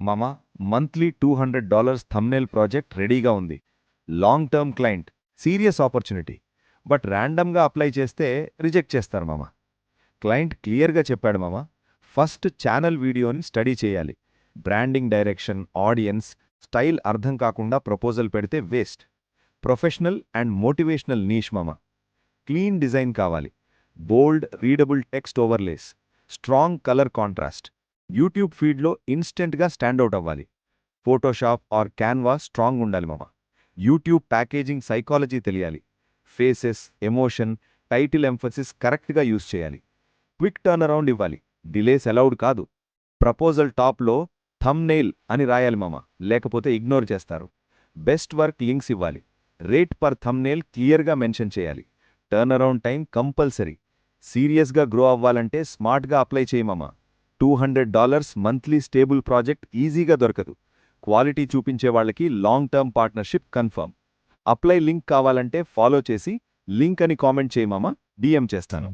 మామా, monthly $200 thumbnail project రెడీగా ఉంది. Long term client, serious opportunity. But ర్యాండమ్గా అప్లై చేస్తే రిజెక్ట్ చేస్తారు మామా. క్లయింట్ క్లియర్గా చెప్పాడు మామా, ఫస్ట్ ఛానల్ వీడియోని స్టడీ చేయాలి. బ్రాండింగ్ డైరెక్షన్, ఆడియన్స్, స్టైల్ అర్థం కాకుండా ప్రపోజల్ పెడితే waste. Professional and motivational niche మామా. క్లీన్ డిజైన్ కావాలి. Bold, readable text overlays, strong colour contrast. YouTube ఫీడ్లో ఇన్స్టెంట్గా స్టాండౌట్ అవ్వాలి. ఫోటోషాప్ ఆర్ క్యాన్వా స్ట్రాంగ్ ఉండాలి మామ. యూట్యూబ్ ప్యాకేజింగ్ సైకాలజీ తెలియాలి. ఫేసెస్, ఎమోషన్, టైటిల్ ఎంఫసిస్ కరెక్ట్గా యూజ్ చేయాలి. క్విక్ టర్న్ అరౌండ్ ఇవ్వాలి. డిలేస్ అలౌడ్ కాదు. ప్రపోజల్ టాప్లో థంబ్నెయిల్ అని రాయాలి మామ, లేకపోతే ఇగ్నోర్ చేస్తారు. బెస్ట్ వర్క్ లింక్స్ ఇవ్వాలి. రేట్ పర్ థంబ్నెయిల్ క్లియర్గా మెన్షన్ చేయాలి. Turn around time compulsory. సీరియస్గా గ్రో అవ్వాలంటే స్మార్ట్గా అప్లై చేయమమ్మా. $200 మంత్లీ స్టేబుల్ ప్రాజెక్ట్ ఈజీగా దొరకదు. క్వాలిటీ చూపించే వాళ్ళకి long term partnership confirm. Apply link కావాలంటే ఫాలో చేసి లింక్ అని కామెంట్ చేయమమ్మా, డిఎం చేస్తాను.